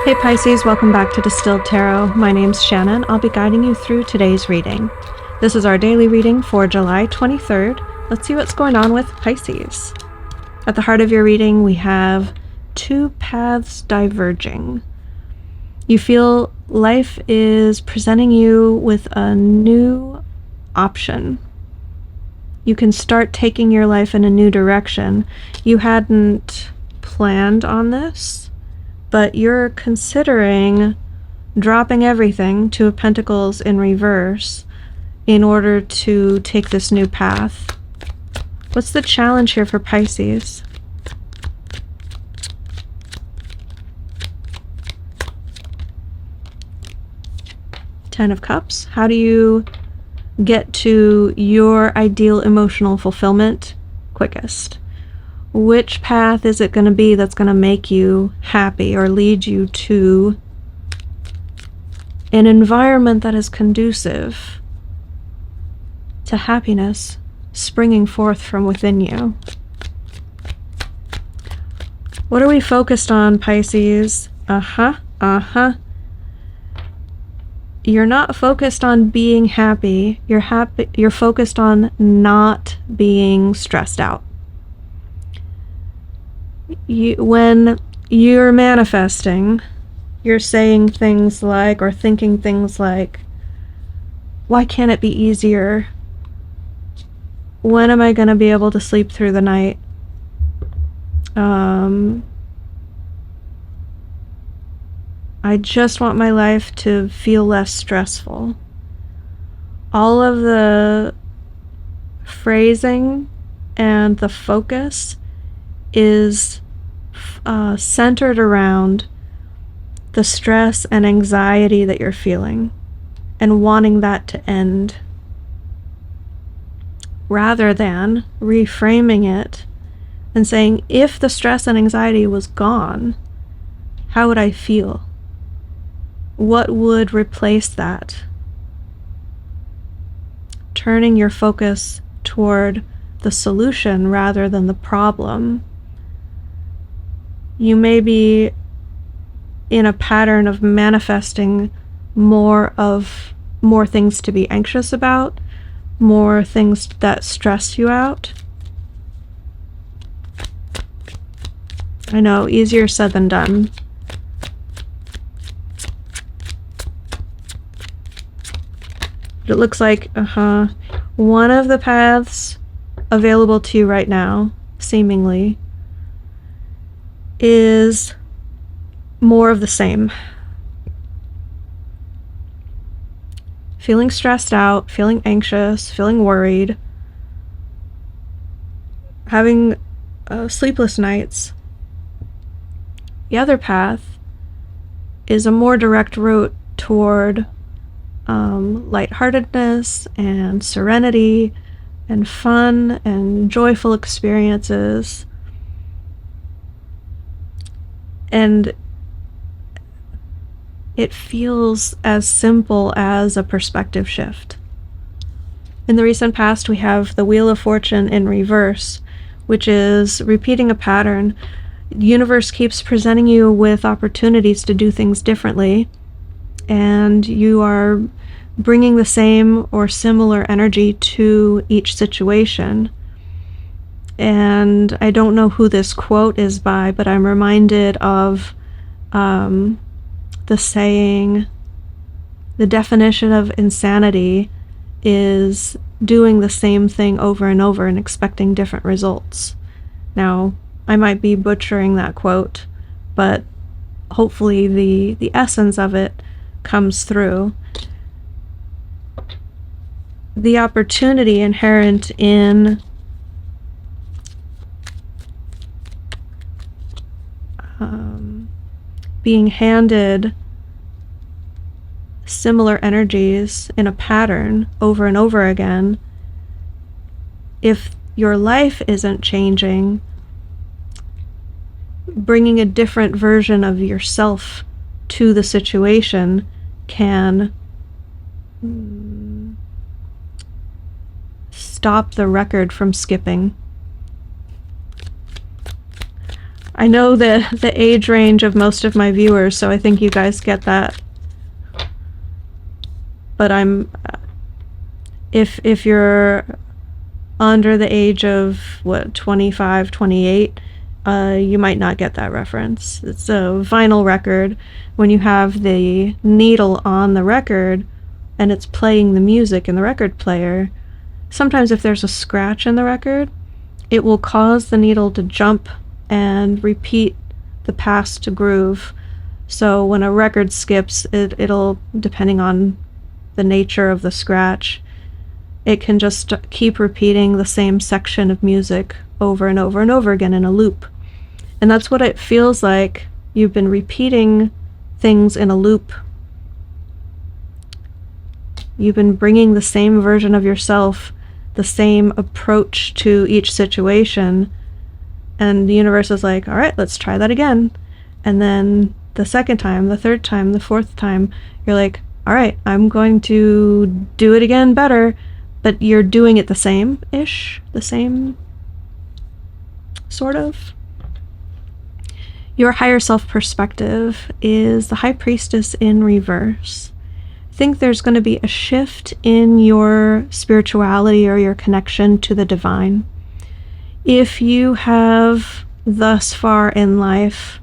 Hey Pisces, welcome back to Distilled Tarot. My name's Shannon. I'll be guiding you through today's reading. This is our daily reading for July 23rd. Let's see what's going on with Pisces. At the heart of your reading, we have two paths diverging. You feel life is presenting you with a new option. You can start taking your life in a new direction. You hadn't planned on this, but you're considering dropping everything, Two of Pentacles in reverse, in order to take this new path. What's the challenge here for Pisces? Ten of Cups. How do you get to your ideal emotional fulfillment quickest? Which path is it going to be that's going to make you happy or lead you to an environment that is conducive to happiness springing forth from within you? What are we focused on, Pisces? You're not focused on being happy. You're focused on not being stressed out. When you're manifesting, you're saying things like, or thinking things like, why can't it be easier? When am I going to be able to sleep through the night? I just want my life to feel less stressful. All of the phrasing and the focus is centered around the stress and anxiety that you're feeling and wanting that to end, rather than reframing it and saying, if the stress and anxiety was gone, how would I feel? What would replace that? Turning your focus toward the solution rather than the problem. You may be in a pattern of manifesting more things to be anxious about, more things that stress you out. I know, easier said than done. But it looks like, one of the paths available to you right now, seemingly, is more of the same. Feeling stressed out, feeling anxious, feeling worried, having sleepless nights. The other path is a more direct route toward lightheartedness and serenity and fun and joyful experiences. And it feels as simple as a perspective shift. In the recent past, we have the Wheel of Fortune in reverse, which is repeating a pattern. The universe keeps presenting you with opportunities to do things differently, and you are bringing the same or similar energy to each situation. And I don't know who this quote is by, but I'm reminded of the saying, the definition of insanity is doing the same thing over and over and expecting different results. Now, I might be butchering that quote, but hopefully the essence of it comes through. The opportunity inherent in being handed similar energies in a pattern over and over again, if your life isn't changing, bringing a different version of yourself to the situation can stop the record from skipping. I know the age range of most of my viewers, so I think you guys get that. But if you're under the age of, what, 25, 28, you might not get that reference. It's a vinyl record. When you have the needle on the record and it's playing the music in the record player, sometimes if there's a scratch in the record, it will cause the needle to jump and repeat the past groove. So when a record skips, it'll, depending on the nature of the scratch, it can just keep repeating the same section of music over and over and over again in a loop. And that's what it feels like. You've been repeating things in a loop. You've been bringing the same version of yourself, the same approach to each situation, and the universe is like, all right, let's try that again. And then the second time, the third time, the fourth time, you're like, all right, I'm going to do it again better. But you're doing it the same-ish, the same sort of. Your higher self perspective is the High Priestess in reverse. I think there's going to be a shift in your spirituality or your connection to the divine. If you have thus far in life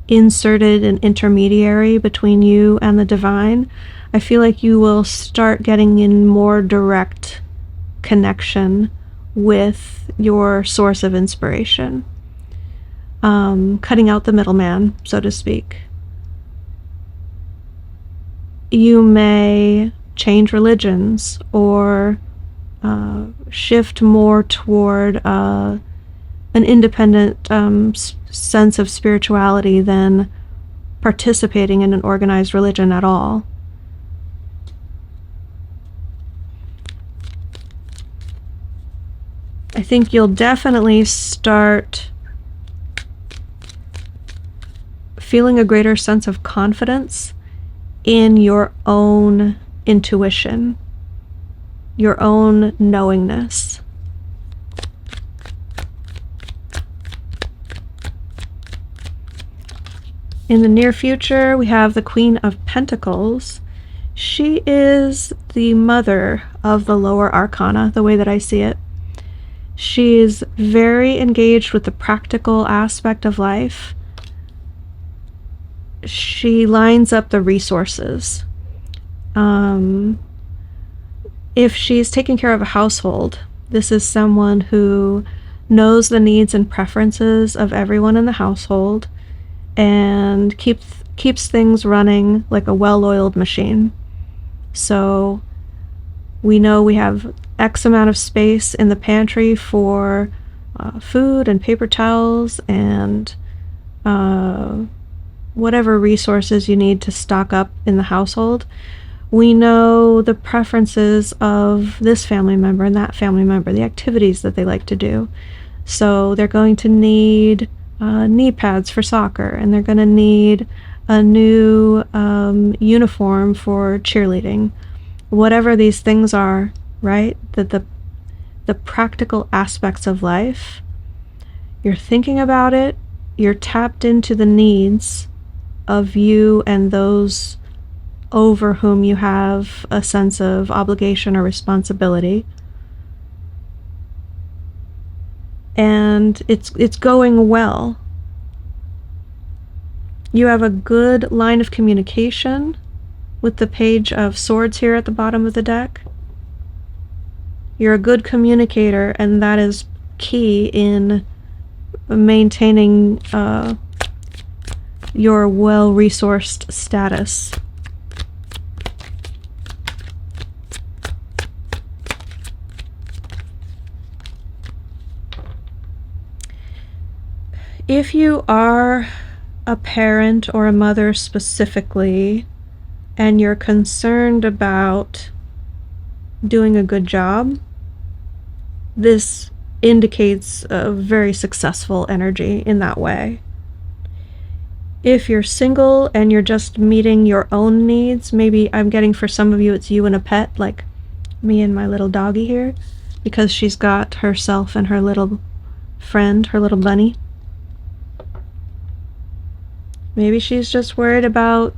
inserted an intermediary between you and the divine, I feel like you will start getting in more direct connection with your source of inspiration. Cutting out the middleman, so to speak. You may change religions or shift more toward an independent sense of spirituality than participating in an organized religion at all. I think you'll definitely start feeling a greater sense of confidence in your own intuition, your own knowingness. In the near future, we have the Queen of Pentacles. She is the mother of the lower arcana, the way that I see it. She's very engaged with the practical aspect of life. She lines up the resources. If she's taking care of a household, this is someone who knows the needs and preferences of everyone in the household and keeps things running like a well-oiled machine. So we know we have X amount of space in the pantry for food and paper towels and whatever resources you need to stock up in the household. We know the preferences of this family member and that family member, the activities that they like to do. So they're going to need knee pads for soccer, and they're going to need a new uniform for cheerleading. Whatever these things are, right? That the practical aspects of life, you're thinking about it, you're tapped into the needs of you and those over whom you have a sense of obligation or responsibility. And it's going well. You have a good line of communication with the Page of Swords here at the bottom of the deck. You're a good communicator, and that is key in maintaining your well-resourced status. If you are a parent or a mother specifically, and you're concerned about doing a good job, this indicates a very successful energy in that way. If you're single and you're just meeting your own needs, maybe I'm getting for some of you it's you and a pet, like me and my little doggy here, because she's got herself and her little friend, her little bunny. Maybe she's just worried about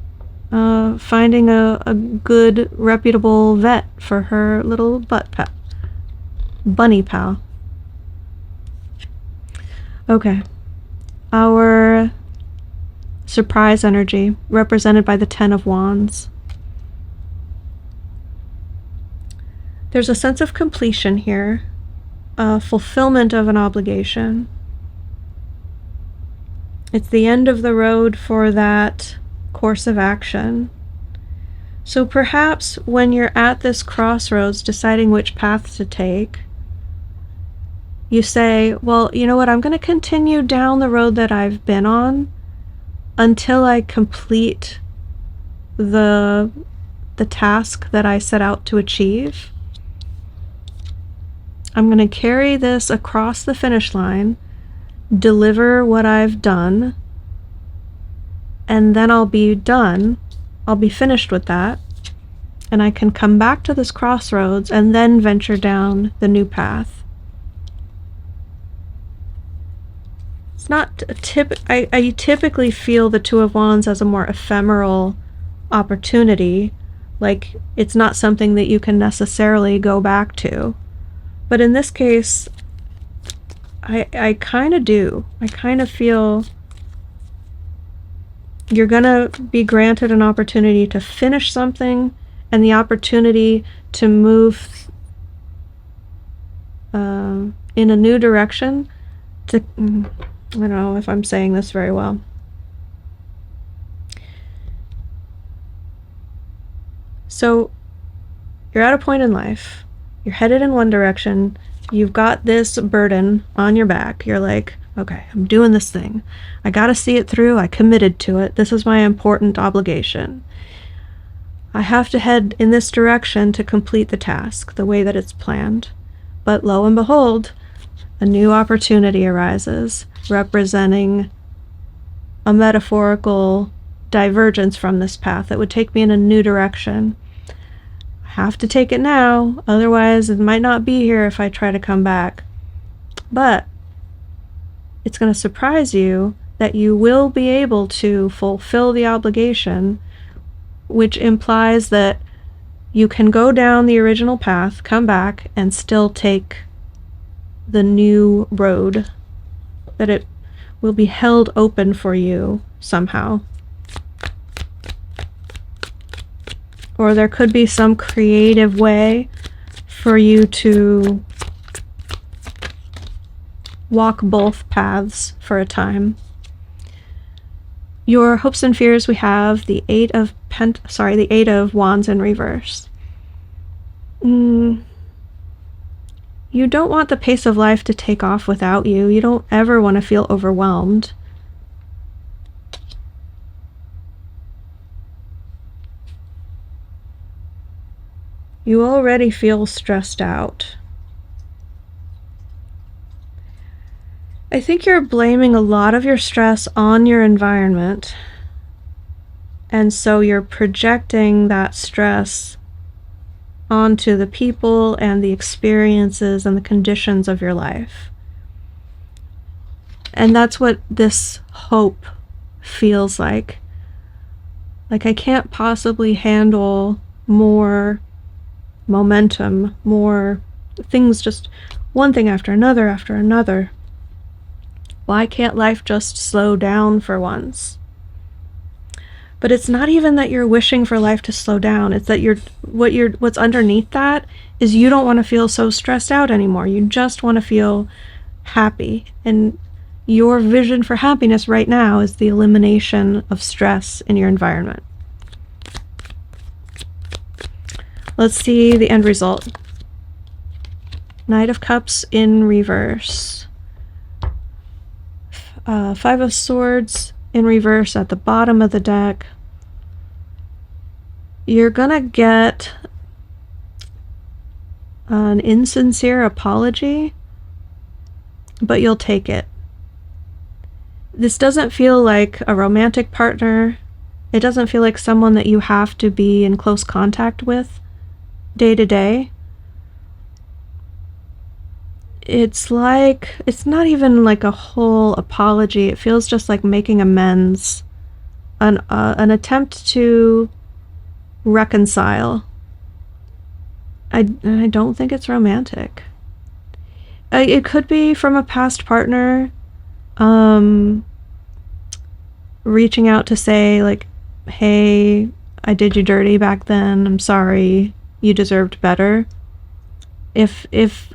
finding a good, reputable vet for her little bunny pal. Okay. Our surprise energy, represented by the Ten of Wands. There's a sense of completion here, a fulfillment of an obligation. It's the end of the road for that course of action. So perhaps when you're at this crossroads deciding which path to take, you say, well, you know what, I'm going to continue down the road that I've been on until I complete the task that I set out to achieve. I'm going to carry this across the finish line, deliver what I've done, and then I'll be done. I'll be finished with that, and I can come back to this crossroads and then venture down the new path. It's not I typically feel the Two of Wands as a more ephemeral opportunity, like it's not something that you can necessarily go back to. But in this case, I kind of do. I kind of feel you're gonna be granted an opportunity to finish something and the opportunity to move in a new direction. I don't know if I'm saying this very well. So you're at a point in life, you're headed in one direction, you've got this burden on your back, you're like, okay, I'm doing this thing, I gotta see it through, I committed to it, this is my important obligation, I have to head in this direction to complete the task the way that it's planned. But lo and behold, a new opportunity arises, representing a metaphorical divergence from this path that would take me in a new direction. I have to take it now, otherwise it might not be here if I try to come back. But it's going to surprise you that you will be able to fulfill the obligation, which implies that you can go down the original path, come back, and still take the new road, that it will be held open for you somehow. Or there could be some creative way for you to walk both paths for a time. Your hopes and fears, we have the Eight of Wands in reverse. You don't want the pace of life to take off without you. You don't ever want to feel overwhelmed. You already feel stressed out. I think you're blaming a lot of your stress on your environment, and so you're projecting that stress onto the people and the experiences and the conditions of your life. And that's what this hope feels like. Like, I can't possibly handle more momentum, more things, just one thing after another after another. Why can't life just slow down for once? But it's not even that you're wishing for life to slow down. It's that what's underneath that is you don't want to feel so stressed out anymore. You just want to feel happy. And your vision for happiness right now is the elimination of stress in your environment. Let's see the end result. Knight of Cups in reverse. Five of Swords in reverse at the bottom of the deck. You're gonna get an insincere apology, but you'll take it. This doesn't feel like a romantic partner. It doesn't feel like someone that you have to be in close contact with day to day. It's like, it's not even like a whole apology. It feels just like making amends an attempt to reconcile. I don't think it's romantic. It could be from a past partner reaching out to say, like, hey, I did you dirty back then, I'm sorry, you deserved better. If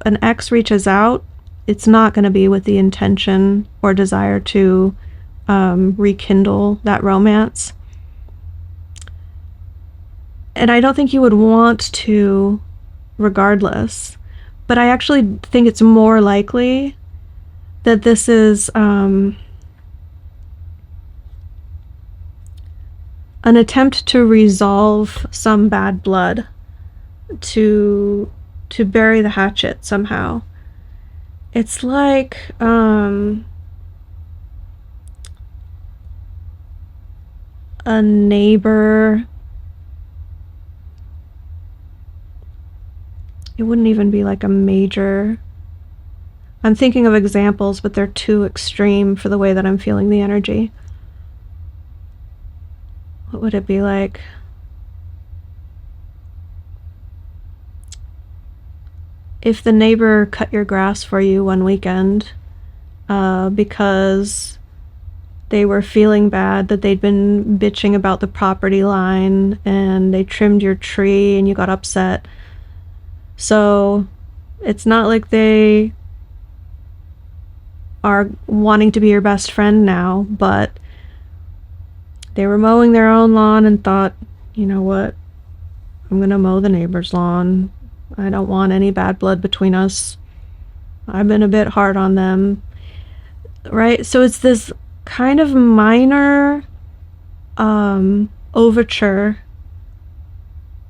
an ex reaches out, it's not going to be with the intention or desire to rekindle that romance. And I don't think you would want to regardless, but I actually think it's more likely that this is an attempt to resolve some bad blood, to bury the hatchet somehow. It's like a neighbor. It wouldn't even be like a major. I'm thinking of examples, but they're too extreme for the way that I'm feeling the energy. What would it be like? If the neighbor cut your grass for you one weekend because they were feeling bad that they'd been bitching about the property line, and they trimmed your tree and you got upset. So it's not like they are wanting to be your best friend now, but they were mowing their own lawn and thought, you know what, I'm gonna mow the neighbor's lawn. I don't want any bad blood between us. I've been a bit hard on them, right? So it's this kind of minor overture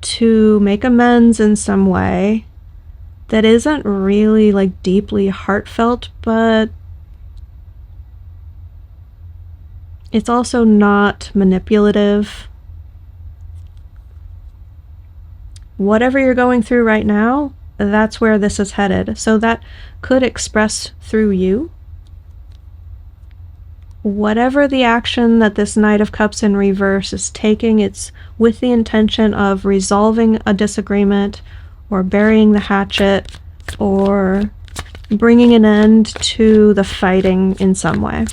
to make amends in some way that isn't really like deeply heartfelt, but it's also not manipulative. Whatever you're going through right now, that's where this is headed. So that could express through you. Whatever the action that this Knight of Cups in reverse is taking, it's with the intention of resolving a disagreement or burying the hatchet or bringing an end to the fighting in some way.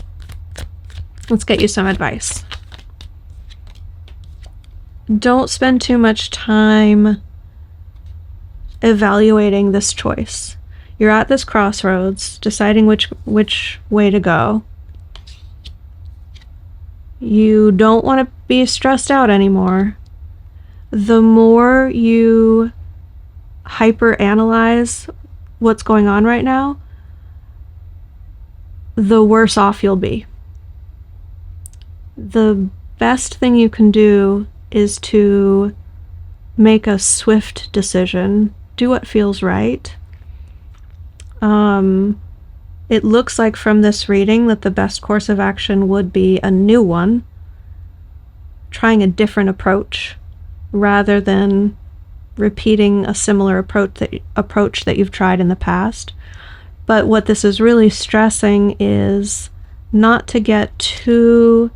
Let's get you some advice. Don't spend too much time evaluating this choice. You're at this crossroads, deciding which way to go. You don't want to be stressed out anymore. The more you hyper-analyze what's going on right now, the worse off you'll be. The best thing you can do is to make a swift decision. Do what feels right. It looks like from this reading that the best course of action would be a new one, trying a different approach rather than repeating a similar approach that you've tried in the past. But what this is really stressing is not to get too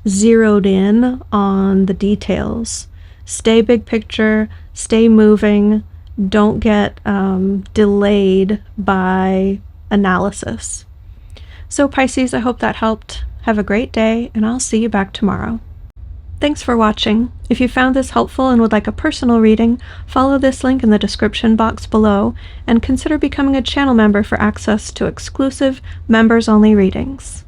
zeroed in on the details. Stay big picture, stay moving, don't get delayed by analysis. So Pisces, I hope that helped. Have a great day, and I'll see you back tomorrow. Thanks for watching. If you found this helpful and would like a personal reading, follow this link in the description box below, and consider becoming a channel member for access to exclusive members-only readings.